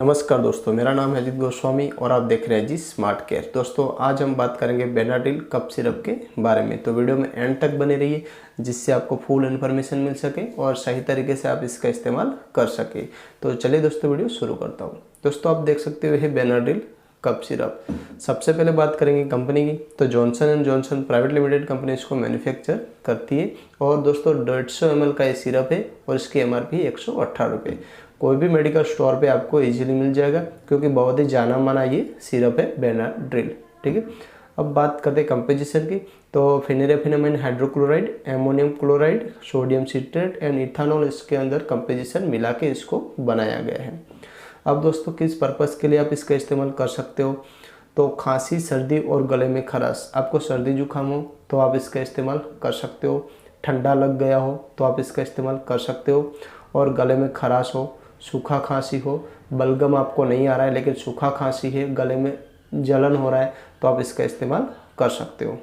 नमस्कार दोस्तों, मेरा नाम है अजित गोस्वामी और आप देख रहे हैं जी स्मार्ट केयर। दोस्तों आज हम बात करेंगे बेनाडिल कफ सिरप के बारे में, तो वीडियो में एंड तक बने रहिए जिससे आपको फुल इन्फॉर्मेशन मिल सके और सही तरीके से आप इसका इस्तेमाल कर सके। तो चलिए दोस्तों वीडियो शुरू करता हूँ। दोस्तों आप देख सकते हो बेनाडिल कफ सिरप। सबसे पहले बात करेंगे कंपनी की, तो Johnson and Johnson private limited company इसको मैन्युफैक्चर करती है और दोस्तों 150 ml का ये सिरप है और इसकी MRP 118 रुपये। कोई भी मेडिकल स्टोर पे आपको इजीली मिल जाएगा क्योंकि बहुत ही जाना माना ये सिरप है बेनाड्रिल। ठीक है, अब बात करते हैं कंपोजिशन की, तो phenylephrine hydrochloride, ammonium chloride, sodium citrate and ethanol इसके अंदर कंपोजिशन मिला के इसको बनाया गया है। अब दोस्तों किस पर्पज़ के लिए आप इसका इस्तेमाल कर सकते हो, तो खांसी, सर्दी और गले में खराश, आपको सर्दी जुकाम हो तो आप इसका इस्तेमाल कर सकते हो, ठंडा लग गया हो तो आप इसका इस्तेमाल कर सकते हो, और गले में खराश हो, सूखा खांसी हो, बलगम आपको नहीं आ रहा है लेकिन सूखा खांसी है, गले में जलन हो रहा है तो आप इसका इस्तेमाल कर सकते हो।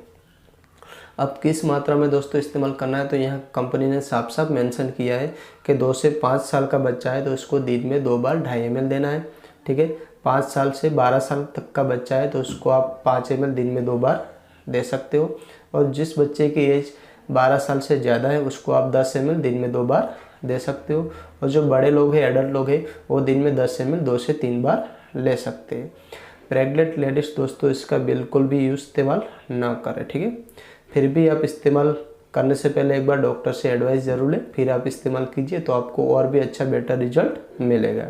अब किस मात्रा में दोस्तों इस्तेमाल करना है, तो यहाँ कंपनी ने साफ साफ मेंशन किया है कि 2 से 5 साल का बच्चा है तो इसको दिन में 2 बार 2.5 ml देना है। ठीक है, 5 साल से 12 साल तक का बच्चा है तो उसको आप 5 ml दिन में 2 बार दे सकते हो, और जिस बच्चे की एज 12 साल से ज़्यादा है उसको आप 10 ml दिन में 2 बार दे सकते हो, और जो बड़े लोग हैं, एडल्ट लोग हैं, वो दिन में 10 ml 2 से 3 बार ले सकते हैं। प्रेग्नेंट लेडीज दोस्तों इसका बिल्कुल भी यूज़ इस्तेमाल ना करें। ठीक है, फिर भी आप इस्तेमाल करने से पहले एक बार डॉक्टर से एडवाइस ज़रूर लें, फिर आप इस्तेमाल कीजिए तो आपको और भी अच्छा बेटर रिजल्ट मिलेगा।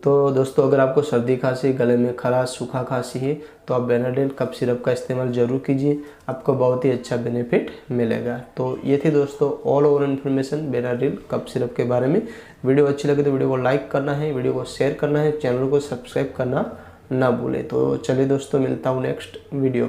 तो दोस्तों अगर आपको सर्दी खांसी, गले में खराश, सूखा खांसी है तो आप बेनाडिल कफ सिरप का इस्तेमाल ज़रूर कीजिए, आपको बहुत ही अच्छा बेनिफिट मिलेगा। तो ये थी दोस्तों all over information Benadryl cough syrup के बारे में। वीडियो अच्छी लगे तो वीडियो को लाइक करना है, वीडियो को शेयर करना है, चैनल को सब्सक्राइब करना ना भूलें। तो चलिए दोस्तों मिलता हूँ नेक्स्ट वीडियो।